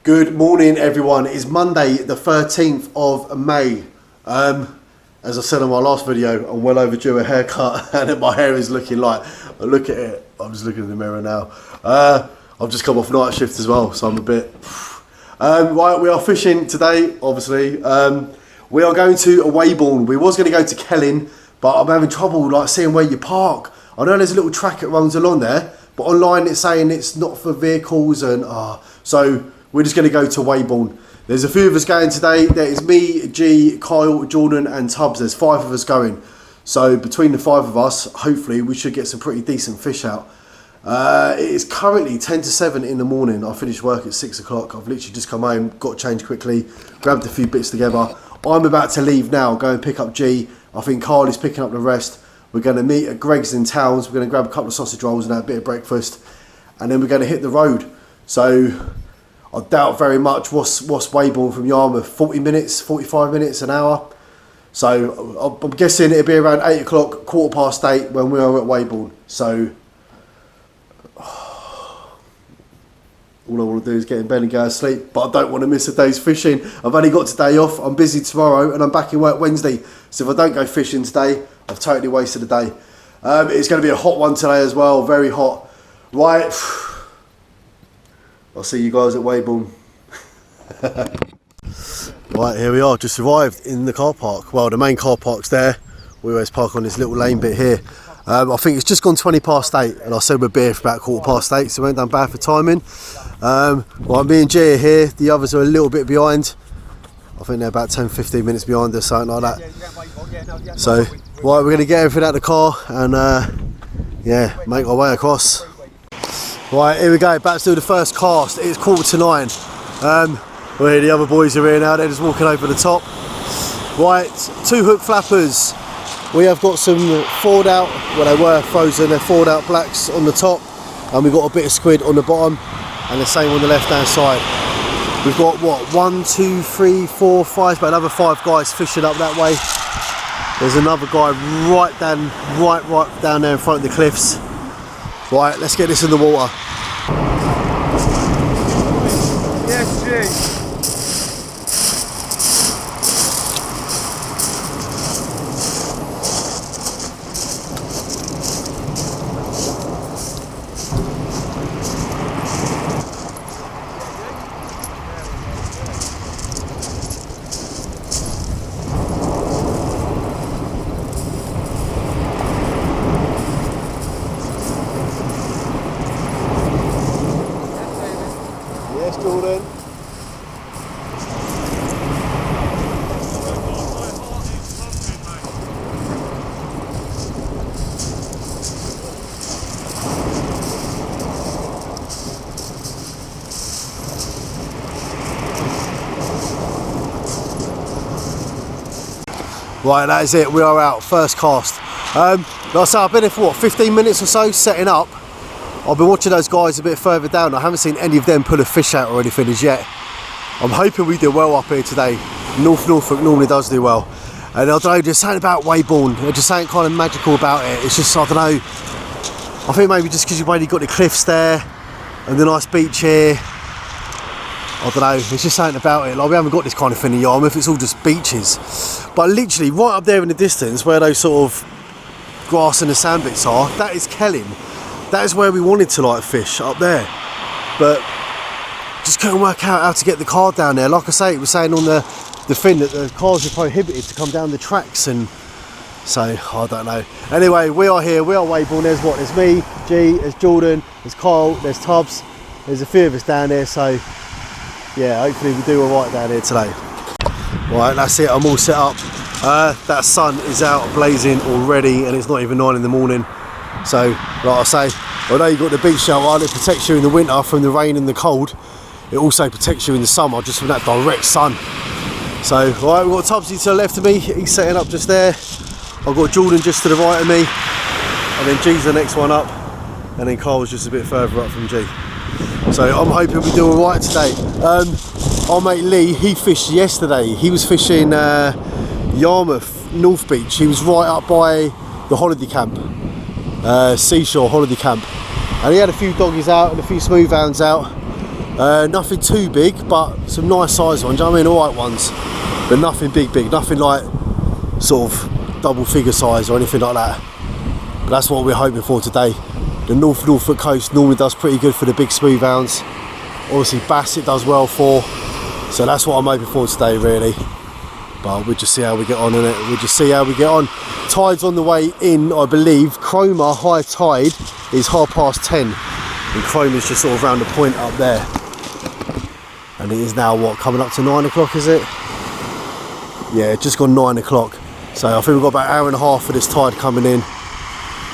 Good morning, everyone. It's Monday, the 13th of May. As I said in my last video, I'm well overdue a haircut, and my hair is looking like, look at it. I'm just looking in the mirror now. I've just come off night shift as well, so I'm a bit. Right, we are fishing today, obviously. We are going to a Weybourne. We was going to go to Kelling, but I'm having trouble like seeing where you park. I know there's a little track that runs along there, but online it's saying it's not for vehicles, and so we're just going to go to Weybourne. There's a few of us going today. There is me, G, Kyle, Jordan and Tubbs. There's 5 of us going. So between the 5 of us, hopefully we should get some pretty decent fish out. It is currently 10 to 7 in the morning. I finished work at 6 o'clock. I've literally just come home, got changed quickly, grabbed a few bits together. I'm about to leave now, go and pick up G. I think Carl is picking up the rest. We're going to meet at Greg's in Towns. We're going to grab a couple of sausage rolls and have a bit of breakfast. And then we're going to hit the road. So I doubt very much what's Weybourne from Yarmouth, 40 minutes, 45 minutes, an hour. So I'm guessing it'll be around 8 o'clock, 8:15 when we are at Weybourne. So all I want to do is get in bed and go to sleep, but I don't want to miss a day's fishing. I've only got today off, I'm busy tomorrow and I'm back in work Wednesday. So if I don't go fishing today, I've totally wasted a day. It's going to be a hot one today as well, very hot. Right. I'll see you guys at Weybourne. Right, here we are, just arrived in the car park. Well, the main car park's there. We always park on this little lane bit here. I think it's just gone 8:20, and I said we'd be here for about 8:15, so we ain't done bad for timing. Well, me and Jay are here. The others are a little bit behind. I think they're about 10-15 minutes behind us, something like that. So, right, we're going to get everything out of the car and yeah, make our way across. Right, here we go, back to do the first cast. It's 9:15. Well, here the other boys are here now, they're just walking over the top. Right, 2 hook flappers. We have got some thawed out, well they were frozen, they're thawed out blacks on the top, and we've got a bit of squid on the bottom, and the same on the left hand side. We've got what, 1, 2, 3, 4, 5, about another 5 guys fishing up that way. There's another guy right down there in front of the cliffs. Right, let's get this in the water. Yes, G. Jordan. Right, that is it, we are out, first cast. Like I say, I've been here for what, 15 minutes or so, setting up. I've been watching those guys a bit further down. I haven't seen any of them pull a fish out or anything as yet. I'm hoping we do well up here today. Norfolk normally does do well. And I don't know, just something about Weybourne, there's just something kind of magical about it. It's just, I don't know, I think maybe just because you've already got the cliffs there and the nice beach here. I don't know, it's just something about it. Like, we haven't got this kind of thing in Yarmouth, it's all just beaches. But literally, right up there in the distance, where those sort of grass and the sand bits are, that is Kelling. That is where we wanted to like fish, up there, but just couldn't work out how to get the car down there. Like I say, it was saying on the thing that the cars are prohibited to come down the tracks, and so I don't know. Anyway, we are here, we are Weybourne. There's what, there's me, G, there's Jordan, there's Kyle, there's Tubbs, there's a few of us down there, so yeah, hopefully we do alright down here today. Right, that's it, I'm all set up. That sun is out blazing already, and it's not even 9 in the morning. So, like I say, although you've got the beach shelter, it protects you in the winter from the rain and the cold, it also protects you in the summer just from that direct sun. So, right, we've got Tubbsy to the left of me, he's setting up just there. I've got Jordan just to the right of me, and then G's the next one up, and then Carl's just a bit further up from G. So I'm hoping we do alright today. Our mate Lee, he fished yesterday. He was fishing Yarmouth, North Beach. He was right up by the holiday camp, seashore holiday camp. And he had a few doggies out and a few smooth hounds out. Nothing too big, but some nice size ones. I mean, alright ones, but nothing big, nothing like sort of double figure size or anything like that. But that's what we're hoping for today. The Norfolk coast normally does pretty good for the big smooth hounds. Obviously bass it does well for, so that's what I'm hoping for today really. But we'll just see how we get on in it. We'll just see how we get on. Tide's on the way in, I believe. Cromer high tide is 10:30, and Cromer's just sort of round the point up there. And it is now what, coming up to 9 o'clock, is it? Yeah, just gone 9 o'clock. So I think we've got about an hour and a half for this tide coming in,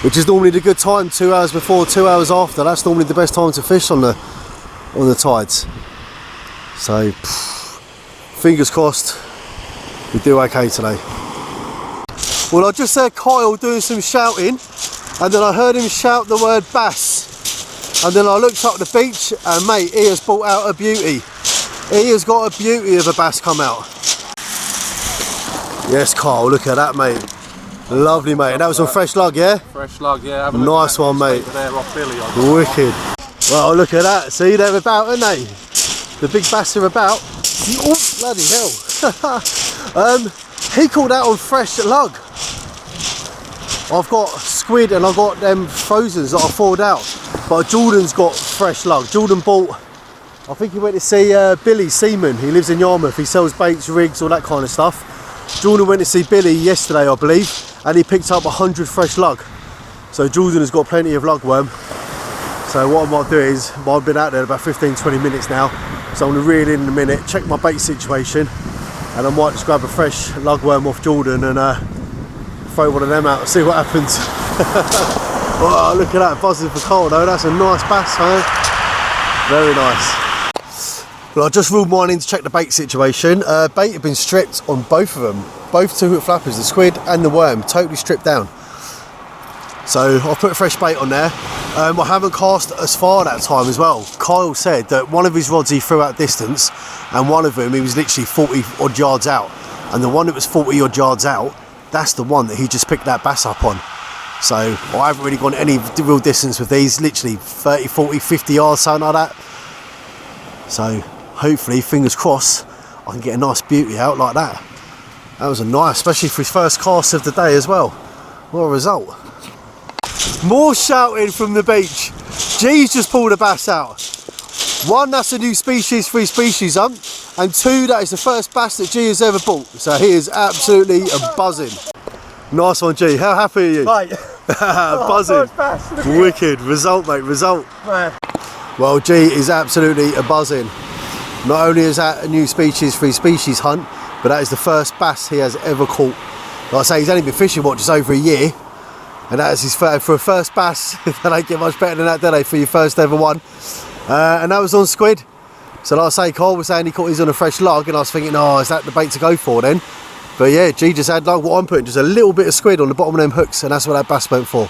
which is normally the good time. 2 hours before, 2 hours after. That's normally the best time to fish on the tides. So fingers crossed we do okay today. Well, I just heard Kyle doing some shouting, and then I heard him shout the word bass, and then I looked up the beach, and mate, he has brought out a beauty. He has got a beauty of a bass come out. Yes, Kyle, look at that, mate. Lovely, mate. And that was on fresh lug, yeah? Fresh lug, yeah. Nice one, mate. There off Billy. Wicked. Well, look at that. See, they're about, aren't they? The big bass are about. Oh, bloody hell. He caught out on fresh lug. I've got squid and I've got them frozens that I thawed out. But Jordan's got fresh lug. Jordan bought, I think he went to see Billy Seaman. He lives in Yarmouth. He sells baits, rigs, all that kind of stuff. Jordan went to see Billy yesterday, I believe, and he picked up 100 fresh lug. So Jordan has got plenty of lugworm. So what I might do is, I've been out there about 15-20 minutes now, so I'm going to reel in a minute, check my bait situation, and I might just grab a fresh lugworm off Jordan and throw one of them out and see what happens. Oh, look at that, buzzing for Cole though. That's a nice bass, huh? Very nice. Well, I just reeled mine in to check the bait situation. Bait had been stripped on both of them. Both 2-hook flappers, the squid and the worm, totally stripped down. So I'll put a fresh bait on there. I haven't cast as far that time as well. Kyle said that one of his rods he threw out distance, and one of them he was literally 40 odd yards out. And the one that was 40 odd yards out, that's the one that he just picked that bass up on. So I haven't really gone any real distance with these, literally 30, 40, 50 yards, something like that. So hopefully, fingers crossed, I can get a nice beauty out like that. That was a nice, especially for his first cast of the day as well. What a result. More shouting from the beach. G's just pulled a bass out. One, that's a new species, 3 species hump, and 2, that is the first bass that G has ever bought. So he is absolutely buzzing. Nice one, G. How happy are you? Mate. Buzzing. Bass. Wicked. Result, mate. Result. Man. Well, G is absolutely buzzing. Not only is that a new species, 3 species hunt, but that is the first bass he has ever caught. Like I say, he's only been fishing, what, just over a year? And that is his first, for a first bass. They don't get much better than that, do they, for your first ever one? And that was on squid. So like I say, Cole was saying he caught his on a fresh lug, and I was thinking, oh, is that the bait to go for then? But yeah, G just had like what I'm putting, just a little bit of squid on the bottom of them hooks, and that's what that bass went for.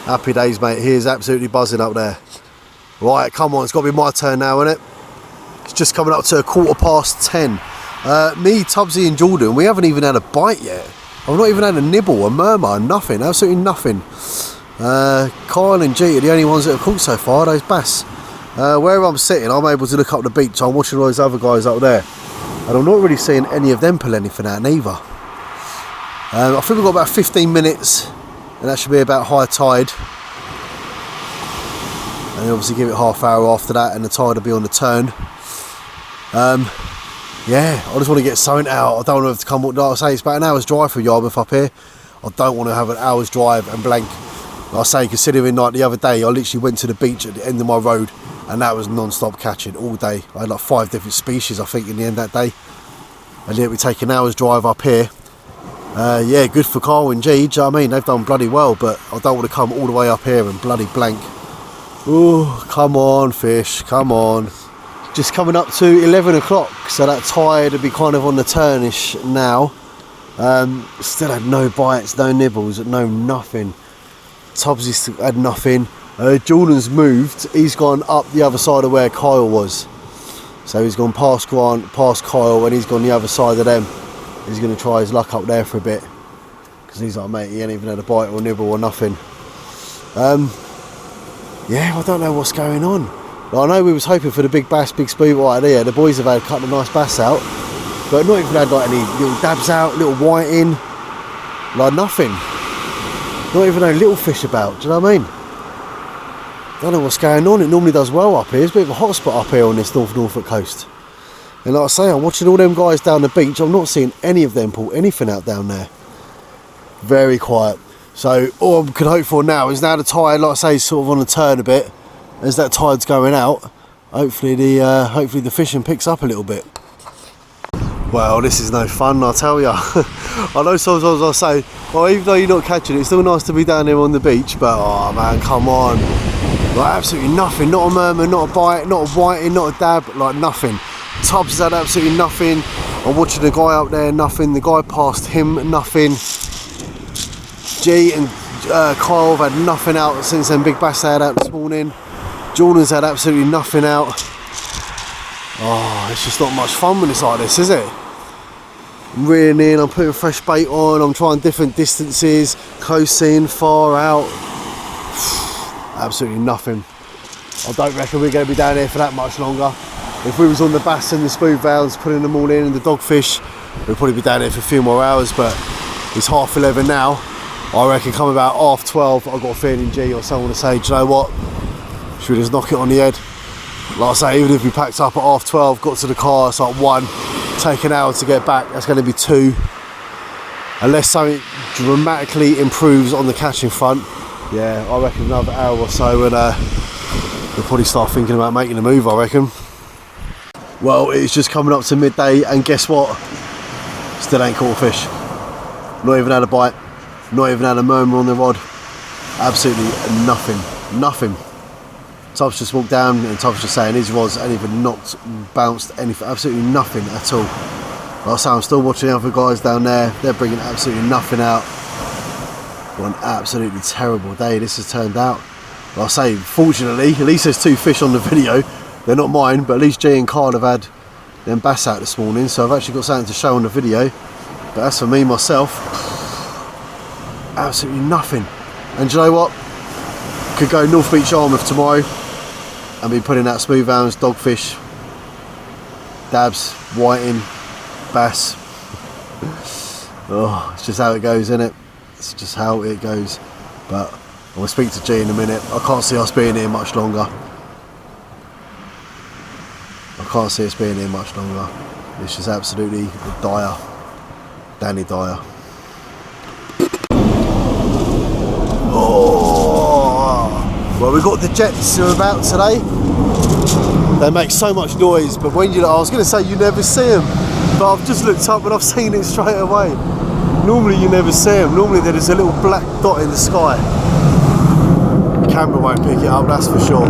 Happy days, mate. He is absolutely buzzing up there. Right, come on, it's got to be my turn now, isn't it? It's just coming up to 10:15. Me, Tubbsy and Jordan, we haven't even had a bite yet. I've not even had a nibble, a murmur, nothing, absolutely nothing. Kyle and G are the only ones that have caught so far, those bass. Where I'm sitting, I'm able to look up the beach. I'm watching all those other guys up there, and I'm not really seeing any of them pull anything out neither. I think we've got about 15 minutes, and that should be about high tide. And then obviously give it half hour after that, and the tide will be on the turn. Yeah, I just want to get something out. I don't want to have to come, like I say, it's about an hour's drive from Yarmouth up here. I don't want to have an hour's drive and blank. Like I say, considering like the other day, I literally went to the beach at the end of my road, and that was non-stop catching all day. I had like 5 different species, I think, in the end that day. And then we take an hour's drive up here. Yeah, good for Carl and G, do you know what I mean? They've done bloody well, but I don't want to come all the way up here and bloody blank. Oh, come on, fish, come on. Just coming up to 11 o'clock, so that tide will be kind of on the turnish now. Still had no bites, no nibbles, no nothing. Tubbsy's had nothing. Jordan's moved, he's gone up the other side of where Kyle was. So he's gone past Grant, past Kyle, and he's gone the other side of them. He's going to try his luck up there for a bit. Because he's like, mate, he ain't even had a bite or nibble or nothing. Yeah, I don't know what's going on. Like, I know we was hoping for the big bass, big spoon right there. The boys have had a couple of nice bass out, but not even had like any little dabs out, little whiting, like nothing. Not even a little fish about, do you know what I mean? Don't know what's going on. It normally does well up here. It's a bit of a hot spot up here on this Norfolk coast. And like I say, I'm watching all them guys down the beach. I'm not seeing any of them pull anything out down there. Very quiet. So all I can hope for now is now the tide, like I say, is sort of on the turn a bit. As that tide's going out, hopefully the fishing picks up a little bit. Well, this is no fun, I tell ya. I know sometimes I say, well, even though you're not catching it, it's still nice to be down there on the beach, but oh man, come on. Like absolutely nothing, not a murmur, not a bite, not a whiting, not a dab, like nothing. Tubbs has had absolutely nothing. I'm watching the guy up there, nothing. The guy past him, nothing. G and Kyle have had nothing out since them big bass they had out this morning. Jordan's had absolutely nothing out. Oh, it's just not much fun when it's like this, is it? I'm reeling in, I'm putting fresh bait on, I'm trying different distances, close in, far out. Absolutely nothing. I don't reckon we're going to be down here for that much longer. If we was on the bass and the smooth valves, putting them all in, and the dogfish, we'd probably be down here for a few more hours, but it's 11:30 now. I reckon come about 12:30, I've got a feeling G or someone to say, do you know what? Should we just knock it on the head? Like I say, even if we packed up at 12:30, got to the car, it's like 1, take an hour to get back, that's going to be 2. Unless something dramatically improves on the catching front, yeah, I reckon another hour or so and we'll probably start thinking about making a move, I reckon. Well, it's just coming up to midday and guess what? Still ain't caught a fish. Not even had a bite, not even had a murmur on the rod. Absolutely nothing, nothing. Tubbs just walked down and Tubbs just saying his rods ain't even knocked, bounced, anything, absolutely nothing at all. Like I say, I'm still watching the other guys down there, they're bringing absolutely nothing out. What an absolutely terrible day this has turned out. Like I say, fortunately, at least there's 2 fish on the video. They're not mine, but at least G and Carl have had them bass out this morning, so I've actually got something to show on the video. But as for me, myself, absolutely nothing. And do you know what? Could go North Beach Yarmouth tomorrow and be putting out smooth hounds, dogfish, dabs, whiting, bass. Oh, it's just how it goes, isn't it? It's just how it goes. But I'm going to speak to G in a minute. I can't see us being here much longer. I can't see us being here much longer. It's just absolutely dire. Danny dire. Oh, well, we got the jets who are about today. They make so much noise, but when I was going to say you never see them, but I've just looked up and I've seen it straight away. Normally you never see them. Normally there is a little black dot in the sky. The camera won't pick it up, that's for sure.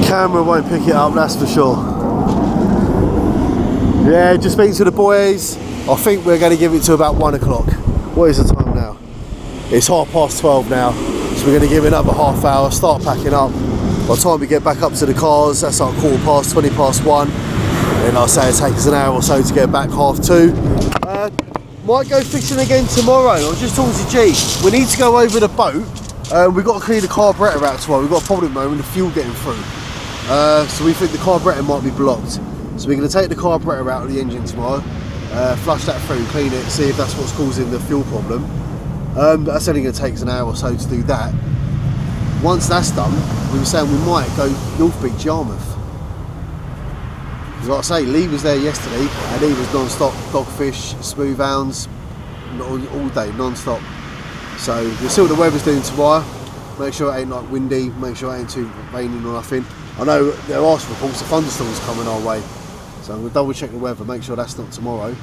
Camera won't pick it up, that's for sure. Yeah, just speaking to the boys. I think we're going to give it to about 1 o'clock. What is the time now? It's 12:30 now, so we're going to give it another half hour, start packing up. By the time we get back up to the cars, that's like 1:15, and I'll say it takes us an hour or so to get back, 2:30. Might go fishing again tomorrow. I was just talking to G. We need to go over the boat. We've got to clean the carburettor out tomorrow. We've got a problem at the moment, the fuel getting through. So we think the carburettor might be blocked. So we're going to take the carburettor out of the engine tomorrow, flush that through, clean it, see if that's what's causing the fuel problem. But that's only going to take us an hour or so to do that. Once that's done, we were saying we might go North Beach Yarmouth. Because like I say, Lee was there yesterday and he was non-stop dogfish, smooth hounds, all day, non-stop. So we'll see what the weather's doing tomorrow. Make sure it ain't like windy, make sure it ain't too raining or nothing. I know there are reports of thunderstorms coming our way, so I'm going to double check the weather, make sure that's not tomorrow.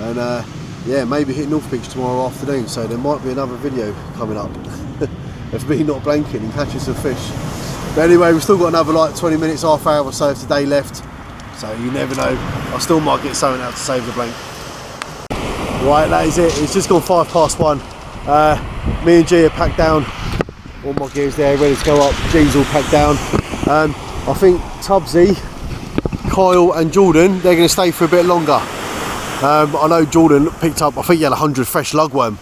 And yeah, maybe hit North Beach tomorrow afternoon, so there might be another video coming up of me not blanking and catching some fish. But anyway, we've still got another like 20 minutes, half hour or so of today left, so you never know, I still might get something out to save the blank. Right, that is it, it's just gone 1:05. Me and G are packed down, all my gear's there ready to go up, G's all packed down. I think Tubbsy, Kyle and Jordan, they're going to stay for a bit longer. I know Jordan picked up, I think he had 100 fresh lugworm,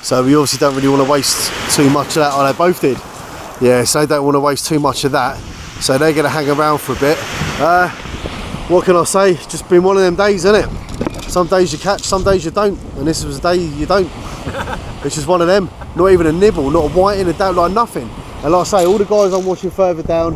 so we obviously don't really want to waste too much of that. Oh, they both did. Yeah, so they don't want to waste too much of that, so they're going to hang around for a bit. What can I say? It's just been one of them days, isn't it? Some days you catch, some days you don't, and this was a day you don't. It's just one of them. Not even a nibble, not a whiting, a down, like nothing. And like I say, all the guys I'm watching further down,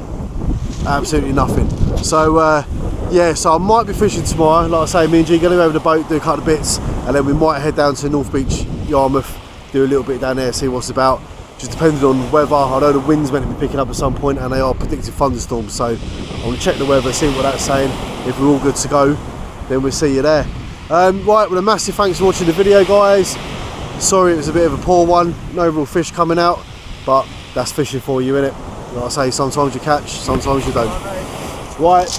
absolutely nothing. So yeah, so I might be fishing tomorrow. Like I say, me and G going over the boat, do a couple of bits, and then we might head down to North Beach, Yarmouth, do a little bit down there, see what's about. Just depending on weather. I know the wind's meant to be picking up at some point, and they are predicting thunderstorms. So I'm going to check the weather, see what that's saying. If we're all good to go, then we'll see you there. Right, well, a massive thanks for watching the video, guys. Sorry it was a bit of a poor one, no real fish coming out, but that's fishing for you, innit? Like I say, sometimes you catch, sometimes you don't. Right,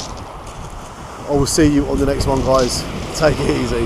I will see you on the next one, guys. Take it easy.